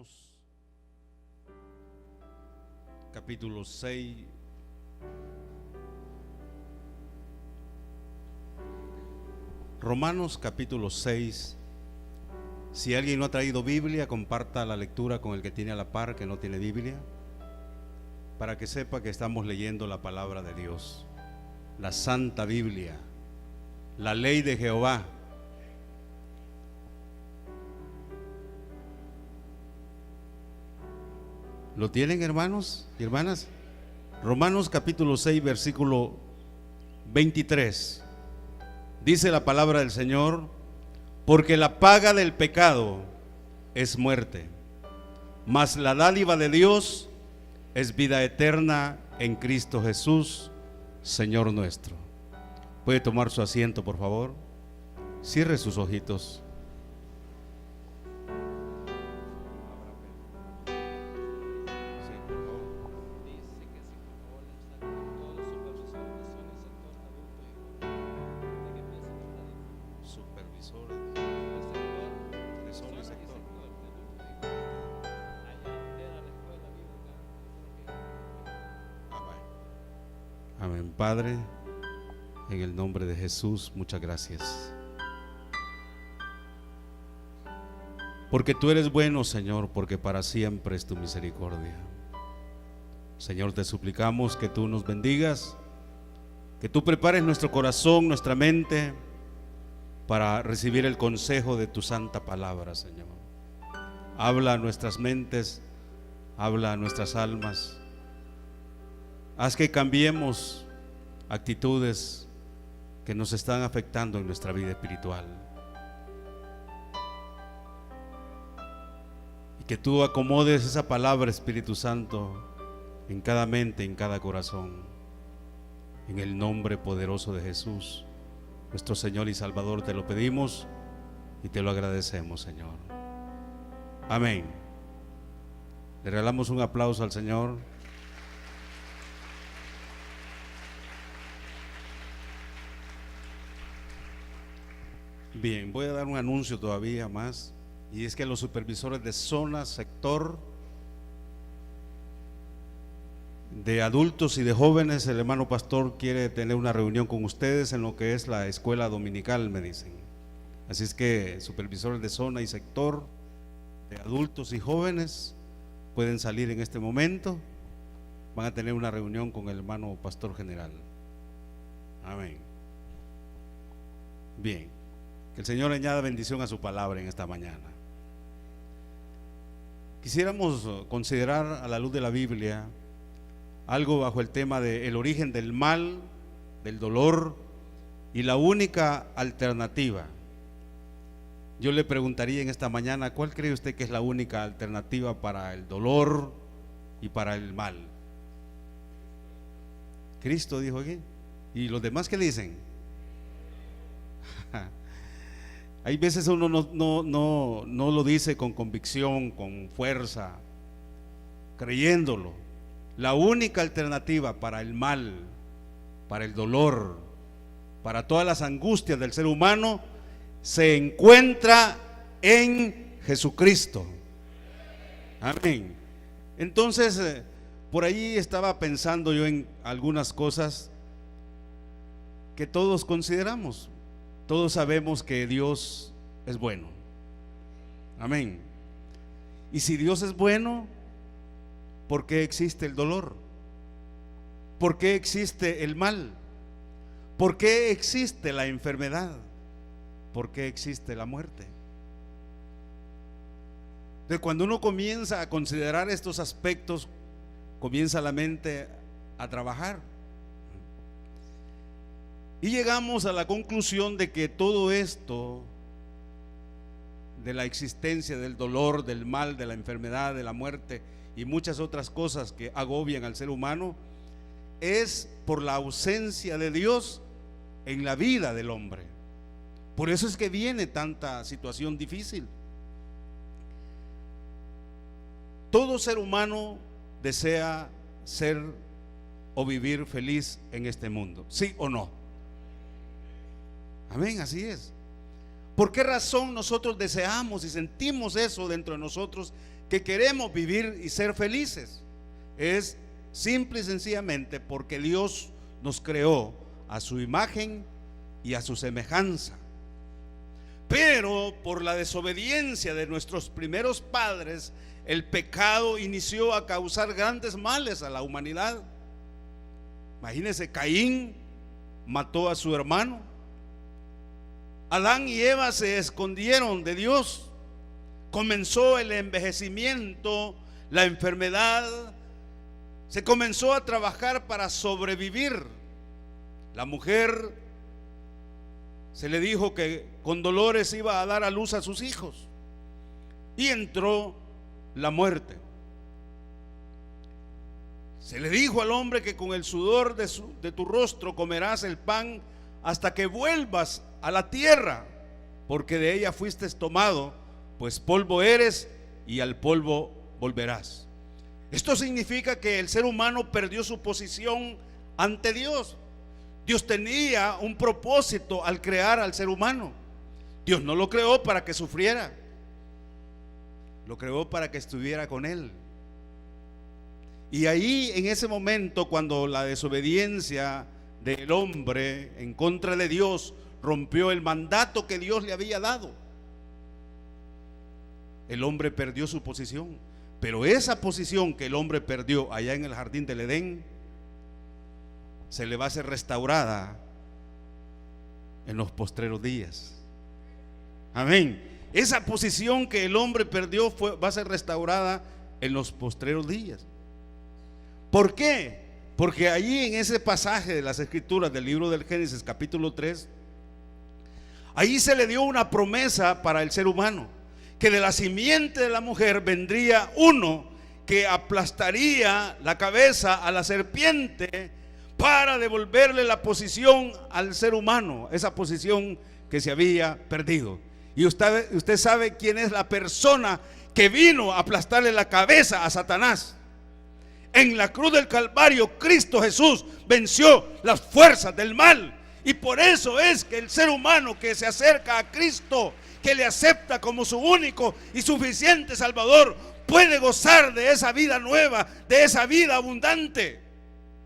Romanos capítulo 6. Romanos capítulo 6. Si alguien no ha traído Biblia, comparta la lectura con el que tiene a la par, que no tiene Biblia, para que sepa que estamos leyendo la palabra de Dios, la Santa Biblia, la ley de Jehová. ¿Lo tienen, hermanos y hermanas? Romanos capítulo 6, versículo 23. Dice la palabra del Señor: porque la paga del pecado es muerte, mas la dádiva de Dios es vida eterna en Cristo Jesús, Señor nuestro. ¿Puede tomar su asiento, por favor? Cierre sus ojitos. Amén. Padre, en el nombre de Jesús, muchas gracias, porque tú eres bueno, Señor, porque para siempre es tu misericordia. Señor, te suplicamos que tú nos bendigas, que tú prepares nuestro corazón, nuestra mente, para recibir el consejo de tu santa palabra, Señor. Habla a nuestras mentes, habla a nuestras almas. Haz que cambiemos actitudes que nos están afectando en nuestra vida espiritual, y que tú acomodes esa palabra, Espíritu Santo, en cada mente, en cada corazón, en el nombre poderoso de Jesús, nuestro Señor y Salvador. Te lo pedimos y te lo agradecemos, Señor. Amén. Le regalamos un aplauso al Señor. Bien, voy a dar un anuncio todavía más, y es que los supervisores de zona, sector de adultos y de jóvenes, el hermano pastor quiere tener una reunión con ustedes en lo que es la escuela dominical, me dicen. Así es que supervisores de zona y sector de adultos y jóvenes pueden salir en este momento. Van a tener una reunión con el hermano pastor general. Amén. Bien. Que el Señor añada bendición a su palabra en esta mañana. Quisiéramos considerar a la luz de la Biblia algo bajo el tema de el origen del mal, del dolor y la única alternativa. Yo le preguntaría en esta mañana: ¿cuál cree usted que es la única alternativa para el dolor y para el mal? Cristo dijo aquí. ¿Y los demás qué dicen? Hay veces uno no lo dice con convicción, con fuerza, creyéndolo. La única alternativa para el mal, para el dolor, para todas las angustias del ser humano, se encuentra en Jesucristo. Amén. Entonces, por ahí estaba pensando yo en algunas cosas que todos consideramos. Todos sabemos que Dios es bueno. Amén. Y si Dios es bueno, ¿por qué existe el dolor? ¿Por qué existe el mal? ¿Por qué existe la enfermedad? ¿Por qué existe la muerte? Entonces, cuando uno comienza a considerar estos aspectos, comienza la mente a trabajar. Y llegamos a la conclusión de que todo esto, de la existencia del dolor, del mal, de la enfermedad, de la muerte y muchas otras cosas que agobian al ser humano, es por la ausencia de Dios en la vida del hombre. Por eso es que viene tanta situación difícil. Todo ser humano desea ser o vivir feliz en este mundo, ¿sí o no? Amén, así es. ¿Por qué razón nosotros deseamos y sentimos eso dentro de nosotros, que queremos vivir y ser felices. Es simple y sencillamente porque Dios nos creó a su imagen y a su semejanza. Pero por la desobediencia de nuestros primeros padres, el pecado inició a causar grandes males a la humanidad. Imagínense, Caín mató a su hermano. Adán y Eva se escondieron de Dios. Comenzó el envejecimiento, la enfermedad. Se comenzó a trabajar para sobrevivir. La mujer se le dijo que con dolores iba a dar a luz a sus hijos. Y entró la muerte. Se le dijo al hombre que con el sudor de tu rostro comerás el pan hasta que vuelvas a la tierra, porque de ella fuiste tomado, pues polvo eres y al polvo volverás. Esto significa que el ser humano perdió su posición ante Dios. Dios tenía un propósito al crear al ser humano. Dios no lo creó para que sufriera, lo creó para que estuviera con Él. Y ahí, en ese momento, cuando la desobediencia del hombre en contra de Dios rompió el mandato que Dios le había dado, el hombre perdió su posición. Pero esa posición que el hombre perdió allá en el jardín del Edén se le va a ser restaurada en los postreros días. Amén. Esa posición que el hombre perdió va a ser restaurada en los postreros días. ¿Por qué? Porque allí en ese pasaje de las Escrituras del libro del Génesis capítulo 3, ahí se le dio una promesa para el ser humano, que de la simiente de la mujer vendría uno que aplastaría la cabeza a la serpiente para devolverle la posición al ser humano, esa posición que se había perdido. Y usted sabe quién es la persona que vino a aplastarle la cabeza a Satanás. En la cruz del Calvario, Cristo Jesús venció las fuerzas del mal. Y por eso es que el ser humano que se acerca a Cristo, que le acepta como su único y suficiente Salvador, puede gozar de esa vida nueva, de esa vida abundante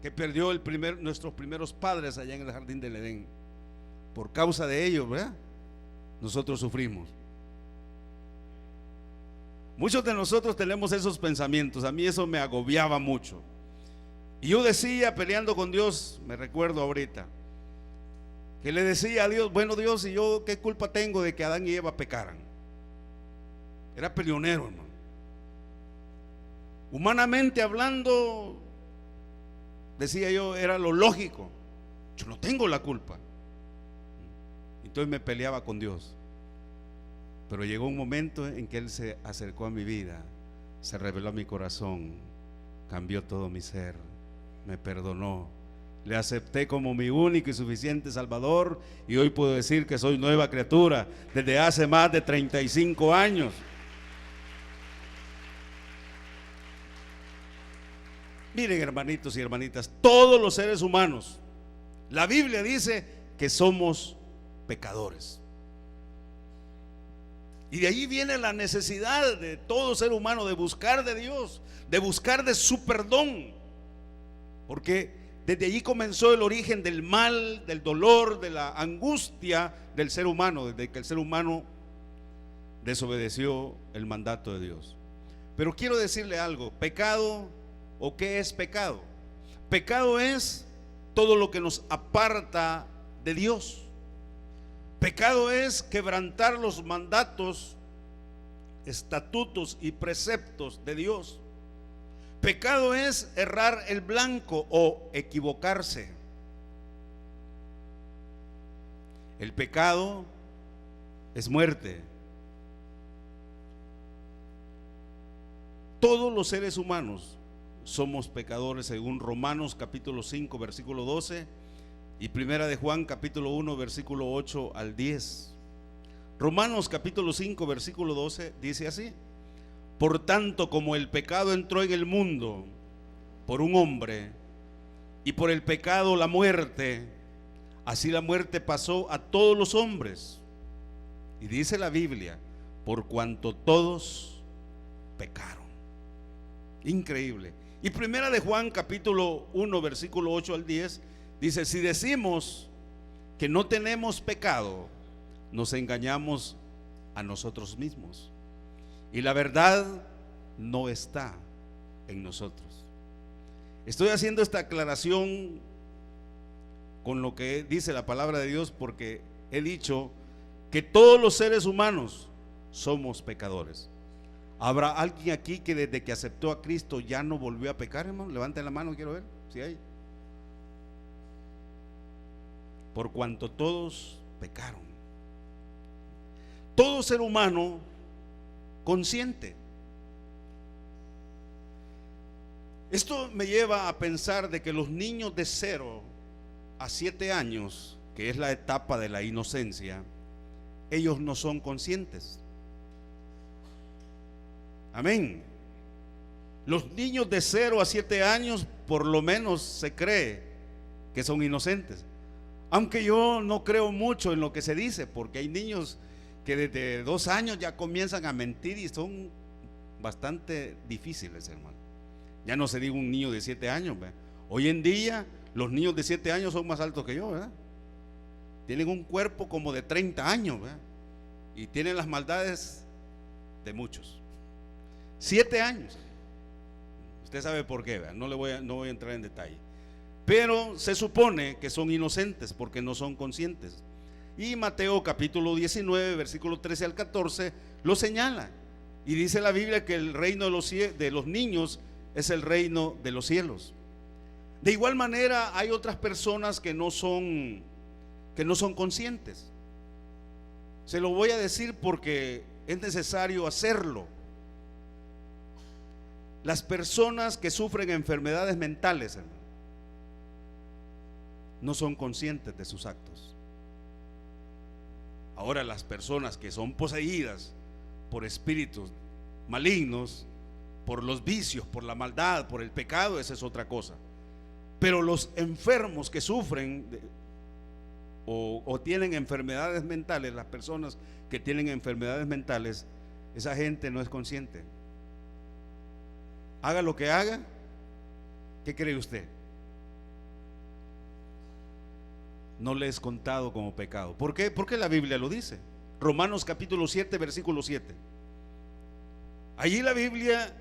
que perdió nuestros primeros padres allá en el jardín del Edén. Por causa de ellos, ¿verdad?, nosotros sufrimos. Muchos de nosotros tenemos esos pensamientos. A mí eso me agobiaba mucho. Y yo decía, peleando con Dios, me recuerdo ahorita, que le decía a Dios: bueno, Dios, ¿y yo qué culpa tengo de que Adán y Eva pecaran? Era peleonero, hermano. Humanamente hablando, decía yo, era lo lógico. Yo no tengo la culpa. Entonces me peleaba con Dios. Pero llegó un momento en que Él se acercó a mi vida, se reveló a mi corazón, cambió todo mi ser, me perdonó, le acepté como mi único y suficiente Salvador, y hoy puedo decir que soy nueva criatura desde hace más de 35 años. Miren, hermanitos y hermanitas, todos los seres humanos, la Biblia dice que somos pecadores. Y de ahí viene la necesidad de todo ser humano de buscar de Dios, de buscar de su perdón, porque desde allí comenzó el origen del mal, del dolor, de la angustia del ser humano, desde que el ser humano desobedeció el mandato de Dios. Pero quiero decirle algo: pecado, ¿o qué es pecado? Pecado es todo lo que nos aparta de Dios. Pecado es quebrantar los mandatos, estatutos y preceptos de Dios. Pecado es errar el blanco o equivocarse. El pecado es muerte. Todos los seres humanos somos pecadores, según Romanos capítulo 5 versículo 12 y Primera de Juan capítulo 1 versículo 8 al 10. Romanos capítulo 5 versículo 12 dice así: por tanto, como el pecado entró en el mundo por un hombre, y por el pecado la muerte, así la muerte pasó a todos los hombres. Y dice la Biblia: por cuanto todos pecaron. Increíble. Y primera de Juan capítulo 1 versículo 8 al 10 dice: si decimos que no tenemos pecado, nos engañamos a nosotros mismos y la verdad no está en nosotros. Estoy haciendo esta aclaración con lo que dice la palabra de Dios, porque he dicho que todos los seres humanos somos pecadores. ¿Habrá alguien aquí que desde que aceptó a Cristo ya no volvió a pecar, hermano? Levanten la mano, quiero ver si hay. Por cuanto todos pecaron. Todo ser humano consciente. Esto me lleva a pensar de que los niños de 0 a 7 años, que es la etapa de la inocencia, ellos no son conscientes. Amén. Los niños de 0 a 7 años por lo menos se cree que son inocentes, aunque yo no creo mucho en lo que se dice, porque hay niños que desde 2 años ya comienzan a mentir y son bastante difíciles, hermano. Ya no se diga un niño de 7 años, ¿verdad? Hoy en día los niños de 7 años son más altos que yo, ¿verdad? Tienen un cuerpo como de 30 años, ¿verdad? Y tienen las maldades de muchos. 7 años. Usted sabe por qué, ¿verdad? No voy a entrar en detalle. Pero se supone que son inocentes porque no son conscientes. Y Mateo capítulo 19 versículo 13 al 14 lo señala. Y dice la Biblia que el reino de los niños es el reino de los cielos. De igual manera hay otras personas que no son conscientes. Se lo voy a decir porque es necesario hacerlo. Las personas que sufren enfermedades mentales, hermano, no son conscientes de sus actos. Ahora, las personas que son poseídas por espíritus malignos, por los vicios, por la maldad, por el pecado, esa es otra cosa. Pero los enfermos que sufren o tienen enfermedades mentales, las personas que tienen enfermedades mentales, esa gente no es consciente. Haga lo que haga, ¿qué cree usted? No le es contado como pecado. ¿Por qué? Porque la Biblia lo dice. Romanos capítulo 7 versículo 7. Allí la Biblia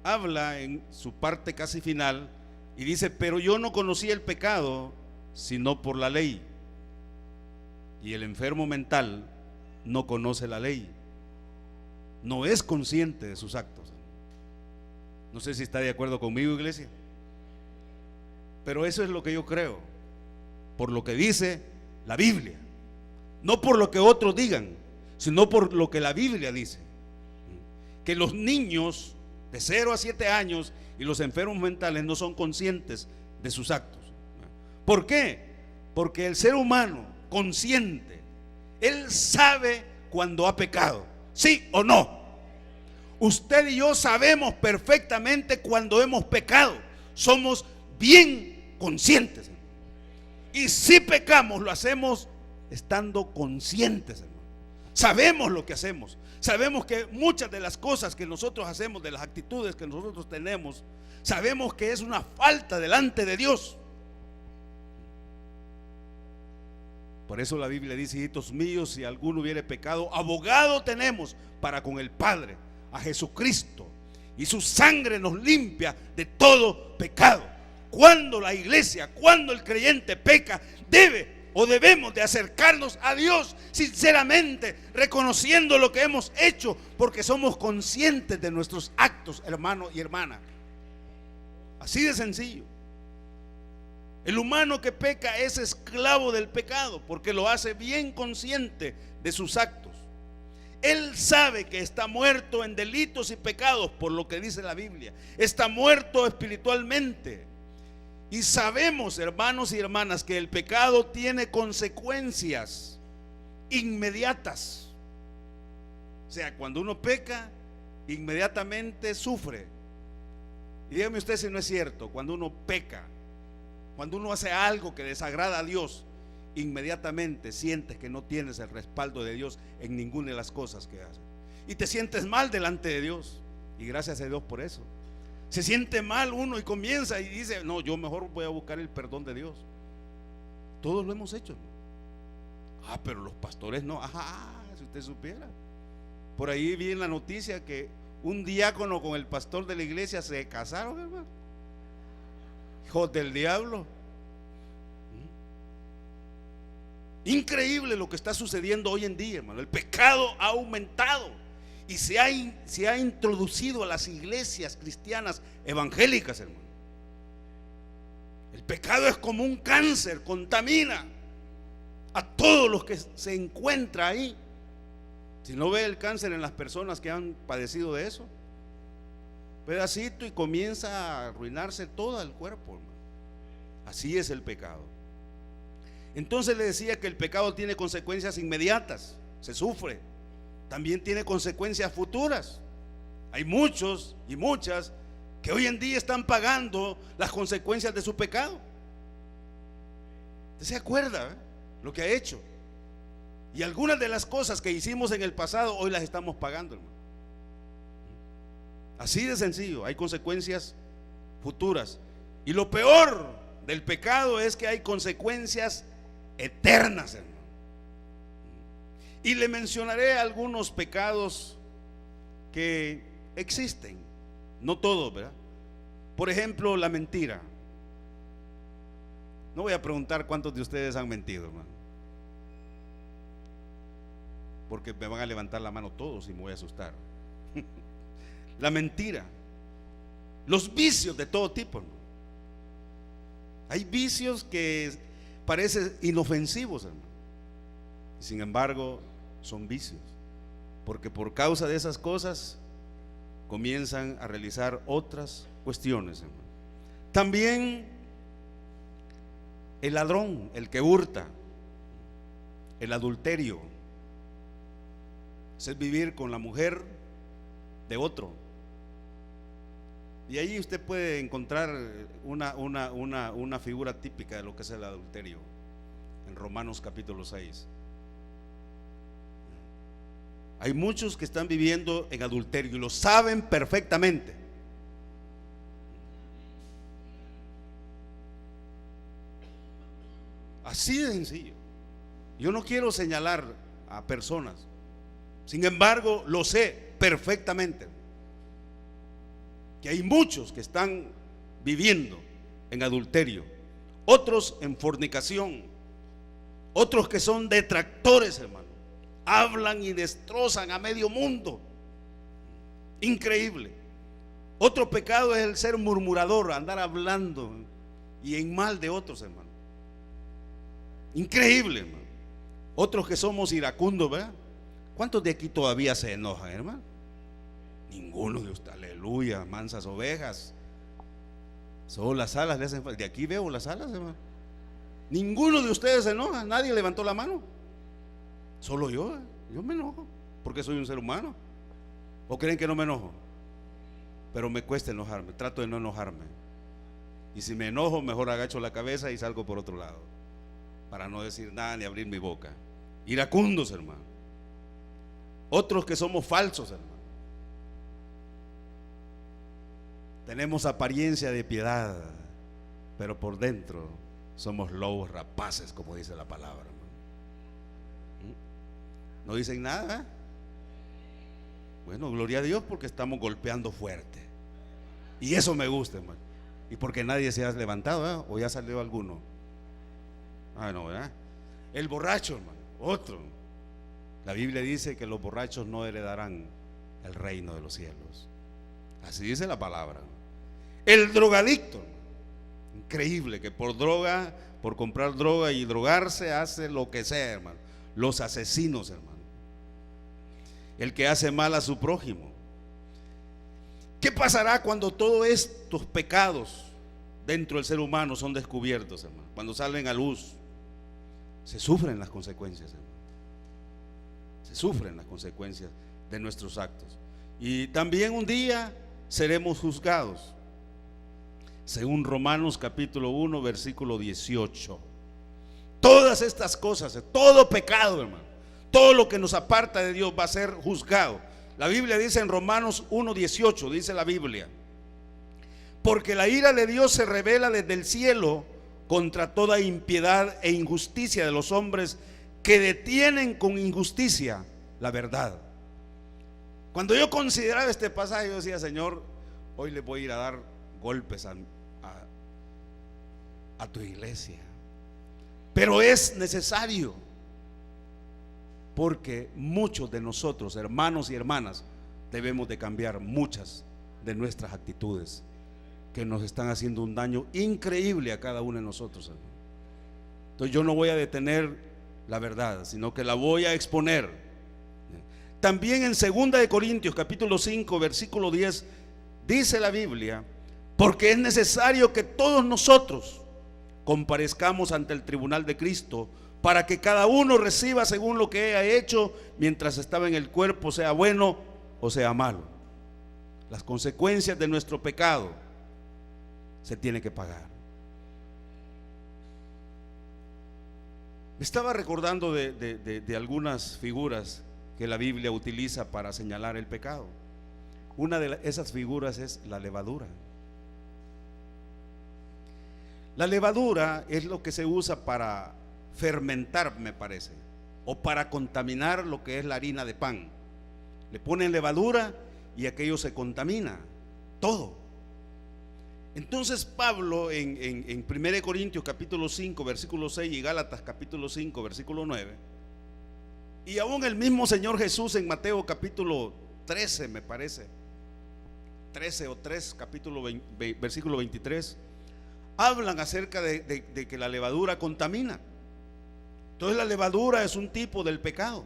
habla en su parte casi final y dice: pero yo no conocí el pecado sino por la ley, y el enfermo mental no conoce la ley, no es consciente de sus actos. No sé si está de acuerdo conmigo, iglesia, pero eso es lo que yo creo, por lo que dice la Biblia, no por lo que otros digan, sino por lo que la Biblia dice, que los niños de 0 a 7 años y los enfermos mentales no son conscientes de sus actos. ¿Por qué? Porque el ser humano consciente, él sabe cuando ha pecado, ¿sí o no? Usted y yo sabemos perfectamente cuando hemos pecado, somos bien conscientes. Y si pecamos, lo hacemos estando conscientes, hermano. Sabemos lo que hacemos. Sabemos que muchas de las cosas que nosotros hacemos, de las actitudes que nosotros tenemos, sabemos que es una falta delante de Dios. Por eso la Biblia dice: hijitos míos, si alguno hubiere pecado, abogado tenemos para con el Padre, a Jesucristo, y su sangre nos limpia de todo pecado. Cuando la iglesia, cuando el creyente peca, debemos de acercarnos a Dios sinceramente, reconociendo lo que hemos hecho, porque somos conscientes de nuestros actos, hermano y hermana. Así de sencillo. El humano que peca es esclavo del pecado, porque lo hace bien consciente de sus actos. Él sabe que está muerto en delitos y pecados, por lo que dice la Biblia. Está muerto espiritualmente. Y sabemos, hermanos y hermanas, que el pecado tiene consecuencias inmediatas. O sea, cuando uno peca, inmediatamente sufre. Y dígame usted si no es cierto. Cuando uno peca, cuando uno hace algo que desagrada a Dios, inmediatamente sientes que no tienes el respaldo de Dios en ninguna de las cosas que haces, y te sientes mal delante de Dios. Y gracias a Dios por eso. Se siente mal uno y comienza y dice, no, yo mejor voy a buscar el perdón de Dios. Todos lo hemos hecho. Ah, pero los pastores no. Ajá, si usted supiera. Por ahí vi en la noticia que un diácono con el pastor de la iglesia se casaron, hermano. Hijos del diablo. Increíble lo que está sucediendo hoy en día, hermano. El pecado ha aumentado y se ha introducido a las iglesias cristianas evangélicas, hermano. El pecado es como un cáncer, contamina a todos los que se encuentra ahí. Si no ve el cáncer en las personas que han padecido de eso, pedacito y comienza a arruinarse todo el cuerpo, hermano. Así es el pecado. Entonces le decía que el pecado tiene consecuencias inmediatas, se sufre. También tiene consecuencias futuras. Hay muchos y muchas que hoy en día están pagando las consecuencias de su pecado. ¿Usted se acuerda lo que ha hecho? Y algunas de las cosas que hicimos en el pasado hoy las estamos pagando, hermano. Así de sencillo, hay consecuencias futuras. Y lo peor del pecado es que hay consecuencias eternas, hermano. Y le mencionaré algunos pecados que existen, no todos, ¿verdad? Por ejemplo, la mentira. No voy a preguntar cuántos de ustedes han mentido, hermano, porque me van a levantar la mano todos y me voy a asustar. La mentira, los vicios de todo tipo, hermano. Hay vicios que parecen inofensivos, hermano, y sin embargo son vicios, porque por causa de esas cosas comienzan a realizar otras cuestiones, hermano. También el ladrón, el que hurta, el adulterio, es vivir con la mujer de otro. Y ahí usted puede encontrar una figura típica de lo que es el adulterio en Romanos capítulo 6. Hay muchos que están viviendo en adulterio y lo saben perfectamente. Así de sencillo. Yo no quiero señalar a personas, sin embargo lo sé perfectamente, que hay muchos que están viviendo en adulterio, otros en fornicación, otros que son detractores, hermano. Hablan y destrozan a medio mundo. Increíble. Otro pecado es el ser murmurador, andar hablando y en mal de otros, hermano. Increíble, hermano. Otros que somos iracundos, ¿verdad? ¿Cuántos de aquí todavía se enojan, hermano? Ninguno de ustedes. Aleluya, mansas ovejas. Solo las alas le hacen falta. De aquí veo las alas, hermano. Ninguno de ustedes se enoja. Nadie levantó la mano. Solo yo me enojo porque soy un ser humano. ¿O creen que no me enojo? Pero me cuesta enojarme, trato de no enojarme. Y si me enojo, mejor agacho la cabeza y salgo por otro lado, para no decir nada ni abrir mi boca. Iracundos, hermano. Otros que somos falsos, hermano. Tenemos apariencia de piedad, pero por dentro somos lobos rapaces, como dice la palabra, hermano. ¿No dicen nada? Bueno, gloria a Dios, porque estamos golpeando fuerte. Y eso me gusta, hermano. Y porque nadie se ha levantado, ¿verdad? O ya salió alguno. Ah, no, ¿verdad? El borracho, hermano, otro. La Biblia dice que los borrachos no heredarán el reino de los cielos. Así dice la palabra. El drogadicto, hermano. Increíble que por droga, por comprar droga y drogarse, hace lo que sea, hermano. Los asesinos, hermano. El que hace mal a su prójimo. ¿Qué pasará cuando todos estos pecados dentro del ser humano son descubiertos, hermano? Cuando salen a luz, se sufren las consecuencias, hermano. Se sufren las consecuencias de nuestros actos. Y también un día seremos juzgados, según Romanos capítulo 1 versículo 18. Todas estas cosas, todo pecado, hermano, todo lo que nos aparta de Dios va a ser juzgado. La Biblia dice en Romanos 1:18, dice la Biblia: Porque la ira de Dios se revela desde el cielo contra toda impiedad e injusticia de los hombres que detienen con injusticia la verdad. Cuando yo consideraba este pasaje, yo decía: Señor, hoy le voy a ir a dar golpes a tu iglesia. Pero es necesario, porque muchos de nosotros, hermanos y hermanas, debemos de cambiar muchas de nuestras actitudes que nos están haciendo un daño increíble a cada uno de nosotros, hermano. Entonces yo no voy a detener la verdad, sino que la voy a exponer. También en 2 de Corintios capítulo 5 versículo 10 dice la Biblia: porque es necesario que todos nosotros comparezcamos ante el tribunal de Cristo, para que cada uno reciba según lo que haya hecho mientras estaba en el cuerpo, sea bueno o sea malo. Las consecuencias de nuestro pecado se tienen que pagar. Me estaba recordando de algunas figuras que la Biblia utiliza para señalar el pecado. Una de esas figuras es la levadura. La levadura es lo que se usa para fermentar, me parece, o para contaminar lo que es la harina de pan. Le ponen levadura y aquello se contamina todo. Entonces Pablo en 1 Corintios capítulo 5 versículo 6 y Gálatas capítulo 5 versículo 9, y aún el mismo Señor Jesús en Mateo capítulo 13, me parece 13 o 3 capítulo versículo 23, hablan acerca de que la levadura contamina. Entonces la levadura es un tipo del pecado.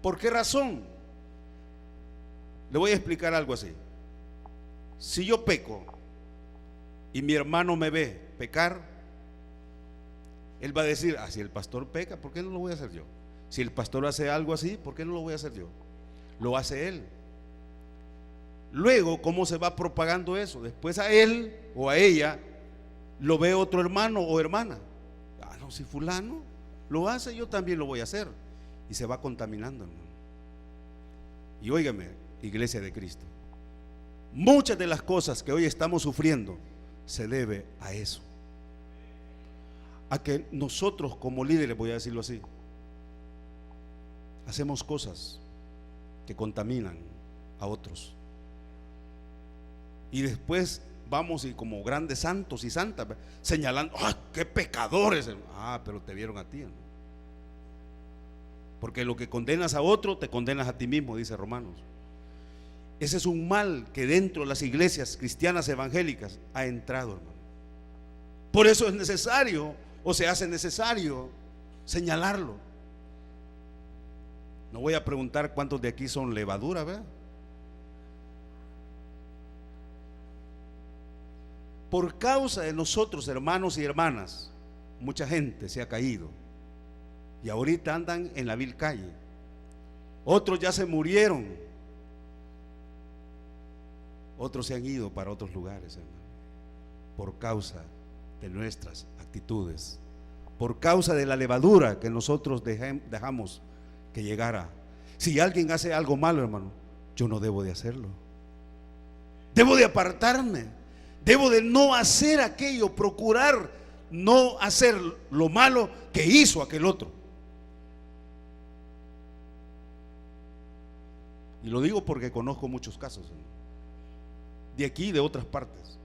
¿Por qué razón? Le voy a explicar algo así. Si yo peco y mi hermano me ve pecar, él va a decir: si el pastor peca, ¿por qué no lo voy a hacer yo? Si el pastor hace algo así, ¿por qué no lo voy a hacer yo? Lo hace él. Luego, ¿cómo se va propagando eso? Después a él o a ella lo ve otro hermano o hermana. No, si fulano lo hace, yo también lo voy a hacer. Y se va contaminando, hermano. Y óigame, iglesia de Cristo, muchas de las cosas que hoy estamos sufriendo se debe a eso, a que nosotros como líderes, voy a decirlo así, hacemos cosas que contaminan a otros, y después vamos y como grandes santos y santas señalando: qué pecadores. Pero te vieron a ti, ¿no? Porque lo que condenas a otro, te condenas a ti mismo, dice Romanos. Ese es un mal que dentro de las iglesias cristianas evangélicas ha entrado, hermano. Por eso es necesario, o se hace necesario, señalarlo. No voy a preguntar cuántos de aquí son levadura, ¿verdad? Por causa de nosotros, hermanos y hermanas, mucha gente se ha caído y ahorita andan en la vil calle. Otros ya se murieron, otros se han ido para otros lugares, hermano, por causa de nuestras actitudes, por causa de la levadura que nosotros dejamos que llegara. Si alguien hace algo malo, hermano, yo no debo de hacerlo, debo de apartarme, debo de no hacer aquello, procurar no hacer lo malo que hizo aquel otro. Y lo digo porque conozco muchos casos, hermano, de aquí y de otras partes.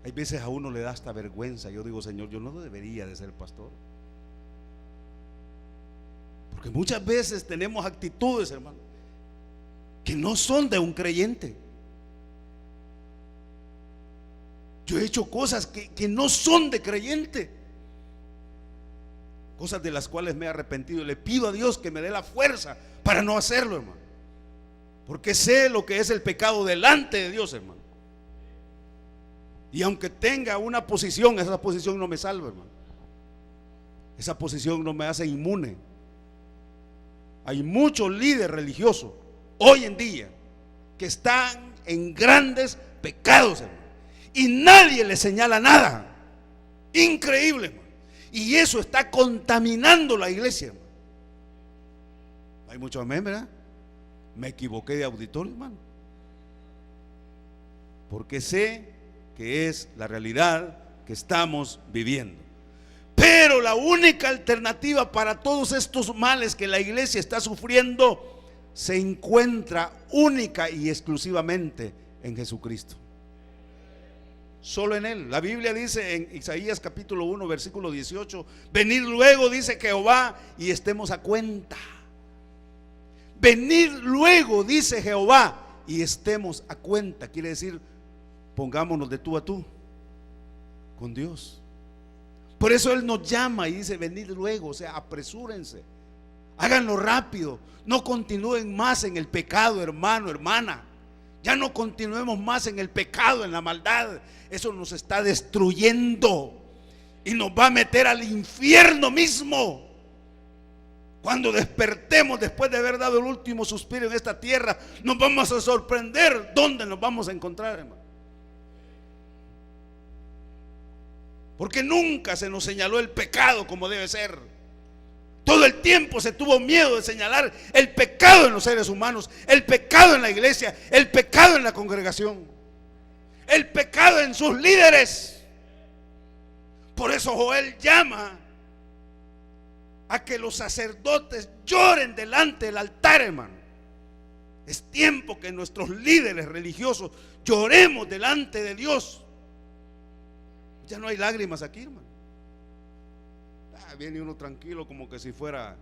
Hay veces a uno le da hasta vergüenza. Yo digo: Señor, yo no debería de ser pastor, porque muchas veces tenemos actitudes, hermano, que no son de un creyente. Yo he hecho cosas que no son de creyente, cosas de las cuales me he arrepentido, y le pido a Dios que me dé la fuerza para no hacerlo, hermano, porque sé lo que es el pecado delante de Dios, hermano. Y aunque tenga una posición, esa posición no me salva, hermano. Esa posición no me hace inmune. Hay muchos líderes religiosos hoy en día que están en grandes pecados, hermano, y nadie les señala nada. Increíble, hermano. Y eso está contaminando la iglesia, hermano. Hay mucho amén, ¿verdad? Me equivoqué de auditorio, hermano. porque sé que es la realidad que estamos viviendo. Pero la única alternativa para todos estos males que la iglesia está sufriendo se encuentra única y exclusivamente en Jesucristo. Solo en Él. La Biblia dice en Isaías capítulo 1 versículo 18: venid luego, dice Jehová, y estemos a cuenta. Venid luego, dice Jehová, y estemos a cuenta. Quiere decir, pongámonos de tú a tú con Dios. Por eso Él nos llama y dice: venid luego, o sea, apresúrense, háganlo rápido, no continúen más en el pecado, hermano, hermana. Ya no continuemos más en el pecado, en la maldad. Eso nos está destruyendo y nos va a meter al infierno mismo. Cuando despertemos después de haber dado el último suspiro en esta tierra, nos vamos a sorprender dónde nos vamos a encontrar, hermano. Porque nunca se nos señaló el pecado como debe ser. Todo el tiempo se tuvo miedo de señalar el pecado en los seres humanos, el pecado en la iglesia, el pecado en la congregación, el pecado en sus líderes. Por eso Joel llama a que los sacerdotes lloren delante del altar, hermano. Es tiempo que nuestros líderes religiosos lloremos delante de Dios. Ya no hay lágrimas aquí, hermano. Viene uno tranquilo como que si fuera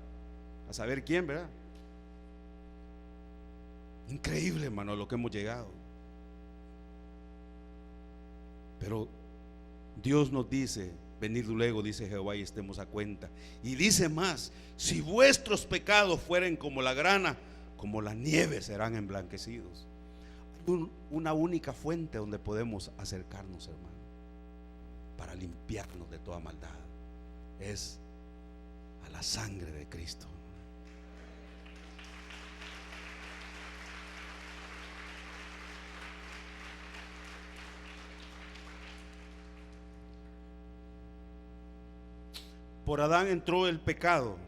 a saber quién, ¿verdad? Increíble, hermano, lo que hemos llegado. Pero Dios nos dice: venid luego, dice Jehová, y estemos a cuenta. Y dice más: si vuestros pecados fueren como la grana, como la nieve serán emblanquecidos. Hay una única fuente donde podemos acercarnos, hermano, para limpiarnos de toda maldad. Es a la sangre de Cristo. Por Adán entró el pecado,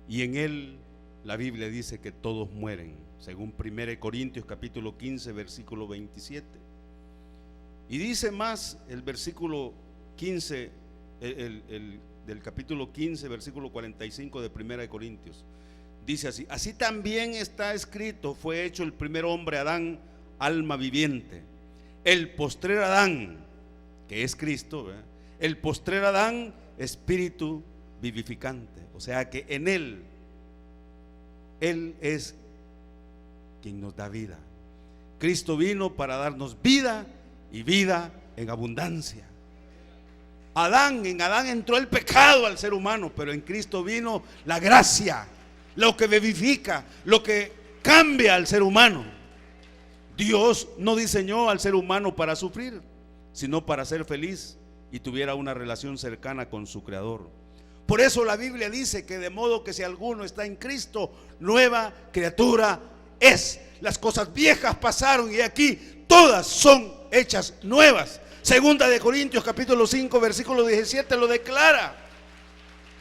y en él la Biblia dice que todos mueren, según 1 Corintios capítulo 15 versículo 27. Y dice más el versículo 15, del capítulo 15 versículo 45 de 1 Corintios. Dice así: así también está escrito: fue hecho el primer hombre, Adán, alma viviente. El postrer Adán, que es Cristo, ¿verdad? El postrer Adán, espíritu vivificante. O sea que en Él es quien nos da vida. Cristo vino para darnos vida y vida en abundancia. En Adán entró el pecado al ser humano, pero en Cristo vino la gracia, lo que vivifica, lo que cambia al ser humano. Dios no diseñó al ser humano para sufrir, sino para ser feliz y tuviera una relación cercana con su Creador. Por eso la Biblia dice que de modo que si alguno está en Cristo, nueva criatura es. Las cosas viejas pasaron y aquí todas son hechas nuevas. Segunda de Corintios capítulo 5 versículo 17 lo declara.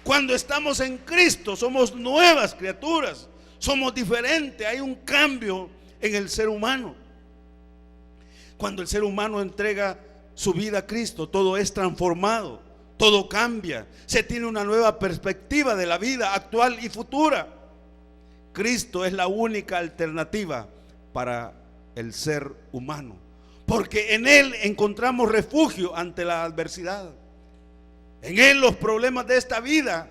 Cuando estamos en Cristo somos nuevas criaturas, somos diferentes, hay un cambio en el ser humano. Cuando el ser humano entrega su vida a Cristo, todo es transformado, todo cambia, se tiene una nueva perspectiva de la vida actual y futura. Cristo es la única alternativa para el ser humano, porque en Él encontramos refugio ante la adversidad. En Él los problemas de esta vida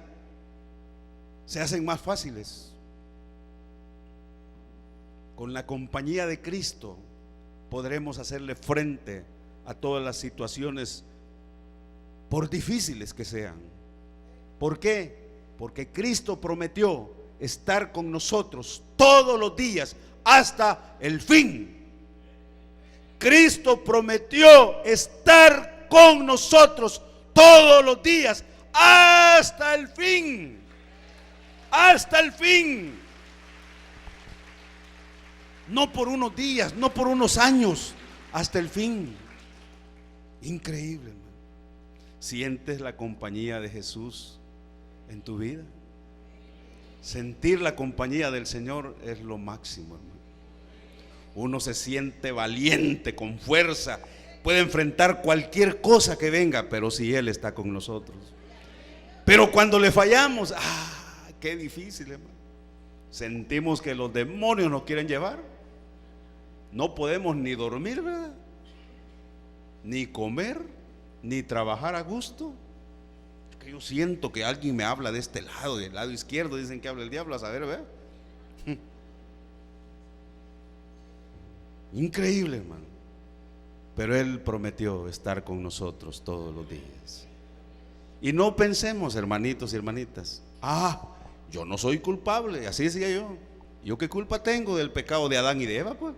se hacen más fáciles. Con la compañía de Cristo podremos hacerle frente a todas las situaciones, por difíciles que sean. ¿Por qué? Porque Cristo prometió estar con nosotros todos los días hasta el fin. Cristo prometió estar con nosotros todos los días hasta el fin. Hasta el fin. No por unos días, no por unos años, hasta el fin. Increíble, hermano. ¿Sientes la compañía de Jesús en tu vida? Sentir la compañía del Señor es lo máximo, hermano. uno se siente valiente, con fuerza, puede enfrentar cualquier cosa que venga, pero si Él está con nosotros. Pero cuando le fallamos, qué difícil, hermano. Sentimos que los demonios nos quieren llevar. No podemos ni dormir, ¿verdad? Ni comer, ni trabajar a gusto. Que yo siento que alguien me habla de este lado, del lado izquierdo. Dicen que habla el diablo, a saber, ¿verdad? Increíble, hermano. Pero Él prometió estar con nosotros todos los días. Y no pensemos, hermanitos y hermanitas, yo no soy culpable. Así decía yo. ¿Yo qué culpa tengo del pecado de Adán y de Eva, pues?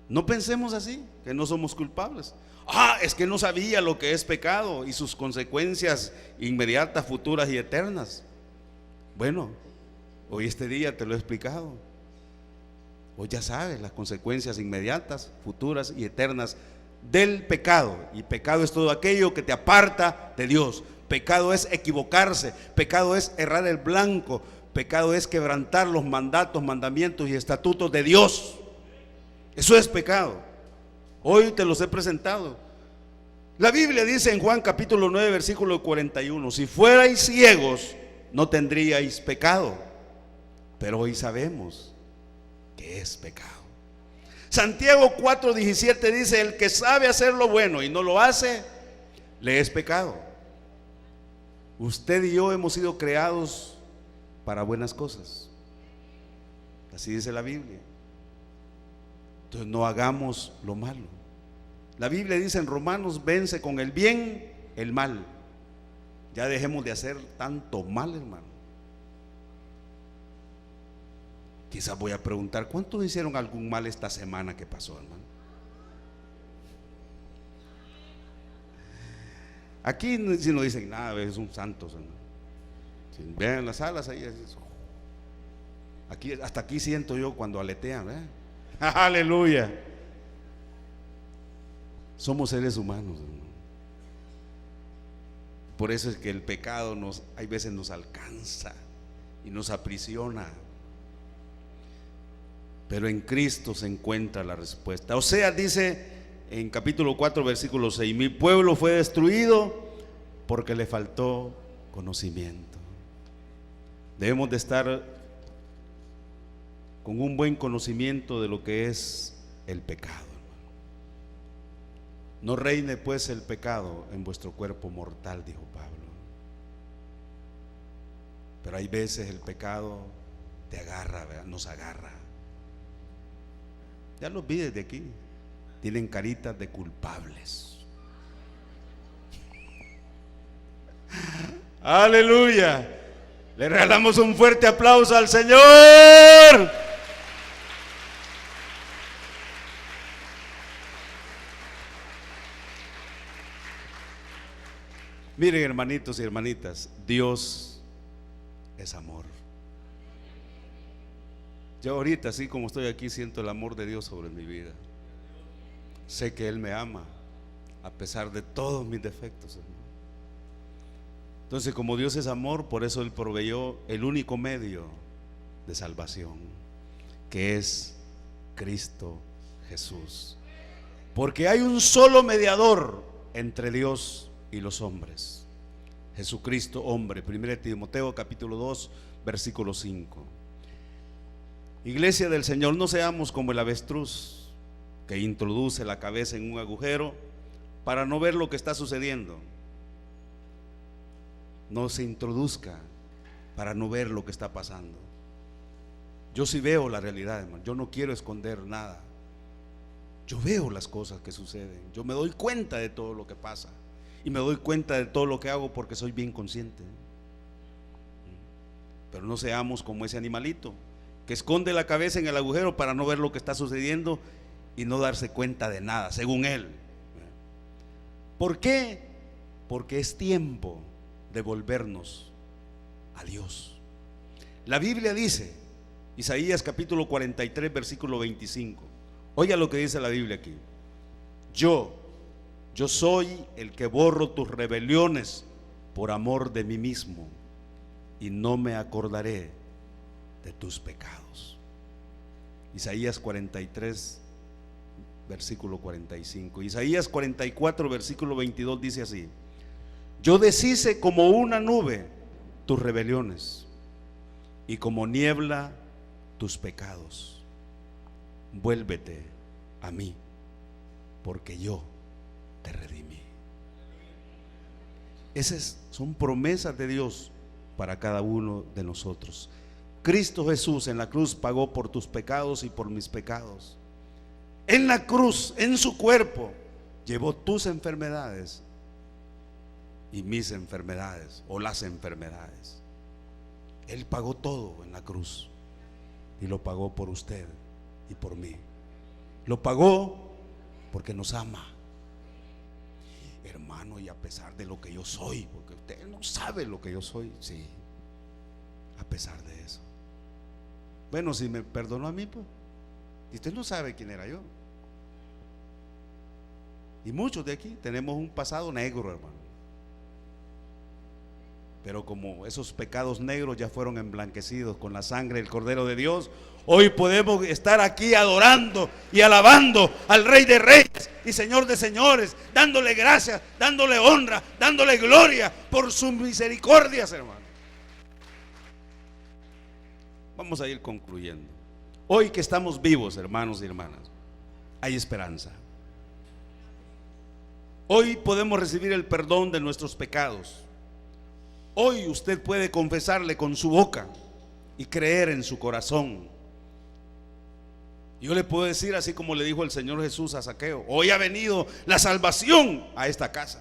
No pensemos así, que no somos culpables. Es que no sabía lo que es pecado y sus consecuencias inmediatas, futuras y eternas. Bueno, hoy este día te lo he explicado. Hoy ya sabes las consecuencias inmediatas, futuras y eternas del pecado. Y pecado es todo aquello que te aparta de Dios. Pecado es equivocarse, pecado es errar el blanco, pecado es quebrantar los mandatos, mandamientos y estatutos de Dios. Eso es pecado. Hoy te los he presentado. La Biblia dice en Juan capítulo 9 versículo 41: si fuerais ciegos no tendríais pecado, pero hoy sabemos que es pecado. Santiago 4:17 dice: el que sabe hacer lo bueno y no lo hace, le es pecado. Usted y yo hemos sido creados para buenas cosas. Así dice la Biblia. Entonces no hagamos lo malo. La Biblia dice en Romanos: vence con el bien el mal. Ya dejemos de hacer tanto mal, hermano. Quizás voy a preguntar: ¿cuántos hicieron algún mal esta semana que pasó, hermano? Aquí si no dicen nada, es un santos, hermano. Si vean las alas ahí, aquí, hasta aquí siento yo cuando aletean, ¿verdad? Aleluya. Somos seres humanos, hermano. Por eso es que el pecado hay veces nos alcanza y nos aprisiona. Pero en Cristo se encuentra la respuesta. Oseas dice en capítulo 4 versículo 6: mi pueblo fue destruido porque le faltó conocimiento. Debemos de estar con un buen conocimiento de lo que es el pecado. No reine pues el pecado en vuestro cuerpo mortal, dijo Pablo. Pero hay veces el pecado te agarra, ¿verdad? Nos agarra. Ya los vi desde aquí. Tienen caritas de culpables. Aleluya. Le regalamos un fuerte aplauso al Señor. Miren, hermanitos y hermanitas, Dios es amor. Yo ahorita, así como estoy aquí, siento el amor de Dios sobre mi vida. Sé que Él me ama a pesar de todos mis defectos, hermano. Entonces, como Dios es amor, por eso Él proveyó el único medio de salvación, que es Cristo Jesús. Porque hay un solo mediador entre Dios y los hombres, Jesucristo hombre. 1 Timoteo capítulo 2 versículo 5. Iglesia del Señor, no seamos como el avestruz que introduce la cabeza en un agujero para no ver lo que está sucediendo. No se introduzca para no ver lo que está pasando. Yo sí veo la realidad, hermano. Yo no quiero esconder nada. Yo veo las cosas que suceden. Yo me doy cuenta de todo lo que pasa. Y me doy cuenta de todo lo que hago porque soy bien consciente. Pero no seamos como ese animalito que esconde la cabeza en el agujero para no ver lo que está sucediendo y no darse cuenta de nada, según él. ¿Por qué? Porque es tiempo de volvernos a Dios. La Biblia dice, Isaías capítulo 43 versículo 25. Oiga lo que dice la Biblia aquí: Yo soy el que borro tus rebeliones por amor de mí mismo, y no me acordaré de tus pecados. Isaías 43, versículo 45. Isaías 44, versículo 22 dice así: yo deshice como una nube tus rebeliones y como niebla tus pecados. Vuélvete a mí, porque yo te redimí. Esas son promesas de Dios para cada uno de nosotros. Cristo Jesús en la cruz pagó por tus pecados y por mis pecados. En la cruz, en su cuerpo, llevó tus enfermedades y mis enfermedades, o las enfermedades. Él pagó todo en la cruz y lo pagó por usted y por mí. Lo pagó porque nos ama. Hermano, y a pesar de lo que yo soy, porque usted no sabe lo que yo soy, sí, a pesar de eso. Bueno, si me perdonó a mí, pues, y usted no sabe quién era yo. Y muchos de aquí tenemos un pasado negro, hermano. Pero como esos pecados negros ya fueron emblanquecidos con la sangre del Cordero de Dios, hoy podemos estar aquí adorando y alabando al Rey de Reyes y Señor de Señores, dándole gracias, dándole honra, dándole gloria por sus misericordias, hermano. Vamos a ir concluyendo. Hoy que estamos vivos, hermanos y hermanas, hay esperanza. Hoy podemos recibir el perdón de nuestros pecados. Hoy usted puede confesarle con su boca y creer en su corazón. Yo le puedo decir, así como le dijo el Señor Jesús a Zaqueo: hoy ha venido la salvación a esta casa.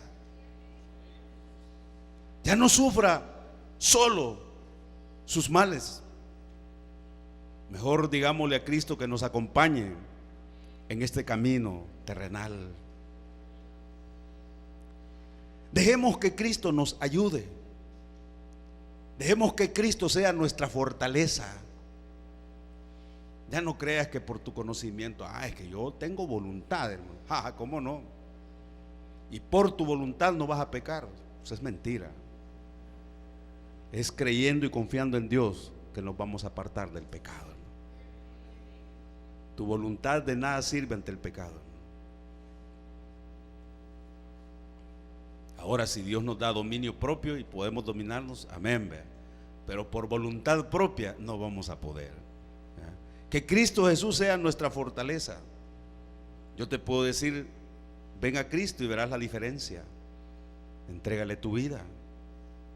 Ya no sufra solo sus males. Mejor digámosle a Cristo que nos acompañe en este camino terrenal. Dejemos que Cristo nos ayude. Dejemos que Cristo sea nuestra fortaleza. Ya no creas que por tu conocimiento, es que yo tengo voluntad, hermano. ¿Cómo no? Y por tu voluntad no vas a pecar. Eso es mentira. Es creyendo y confiando en Dios que nos vamos a apartar del pecado, hermano. Tu voluntad de nada sirve ante el pecado. Ahora, si Dios nos da dominio propio y podemos dominarnos, amén, pero por voluntad propia no vamos a poder. Que Cristo Jesús sea nuestra fortaleza. Yo te puedo decir: ven a Cristo y verás la diferencia. Entrégale tu vida,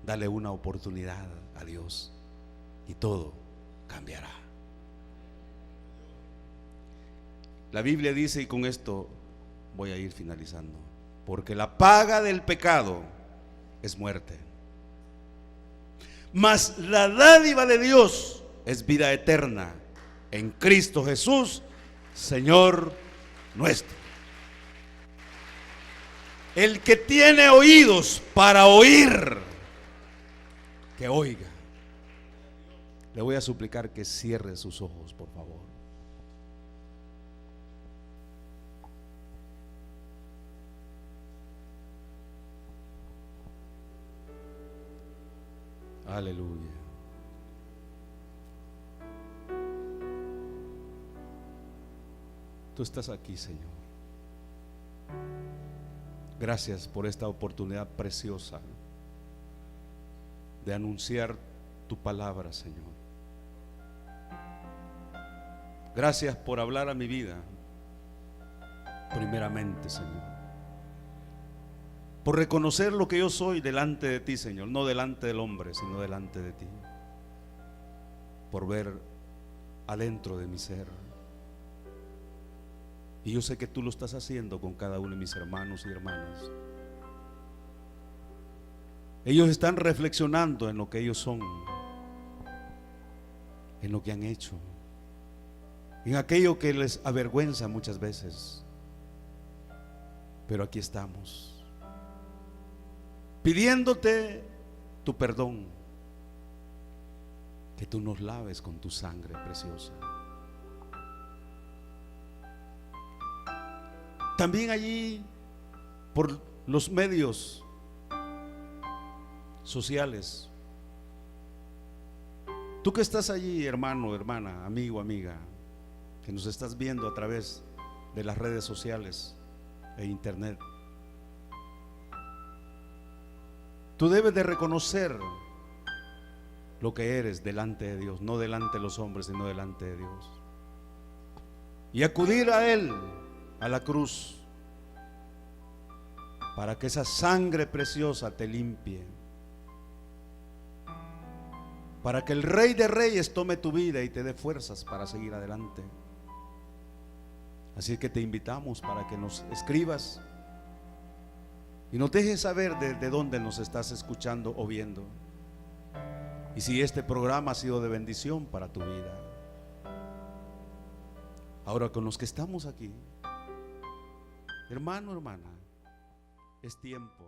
dale una oportunidad a Dios y todo cambiará. La Biblia dice, y con esto voy a ir finalizando: porque la paga del pecado es muerte, mas la dádiva de Dios es vida eterna en Cristo Jesús, Señor nuestro. El que tiene oídos para oír, que oiga. Le voy a suplicar que cierre sus ojos, por favor. Aleluya. Tú estás aquí, Señor. Gracias por esta oportunidad preciosa de anunciar tu palabra, Señor. Gracias por hablar a mi vida, primeramente, Señor. Por reconocer lo que yo soy delante de ti, Señor. No delante del hombre, sino delante de ti. Por ver adentro de mi ser. Y yo sé que tú lo estás haciendo con cada uno de mis hermanos y hermanas. Ellos están reflexionando en lo que ellos son, en lo que han hecho, en aquello que les avergüenza muchas veces. Pero aquí estamos, pidiéndote tu perdón, que tú nos laves con tu sangre preciosa. También allí, por los medios sociales, tú que estás allí, hermano, hermana, amigo, amiga, que nos estás viendo a través de las redes sociales e internet. Tú debes de reconocer lo que eres delante de Dios, no delante de los hombres, sino delante de Dios. Y acudir a Él, a la cruz, para que esa sangre preciosa te limpie, para que el Rey de Reyes tome tu vida y te dé fuerzas para seguir adelante. Así que te invitamos para que nos escribas y nos dejes saber de dónde nos estás escuchando o viendo, y si este programa ha sido de bendición para tu vida. Ahora, con los que estamos aquí, hermano, hermana, es tiempo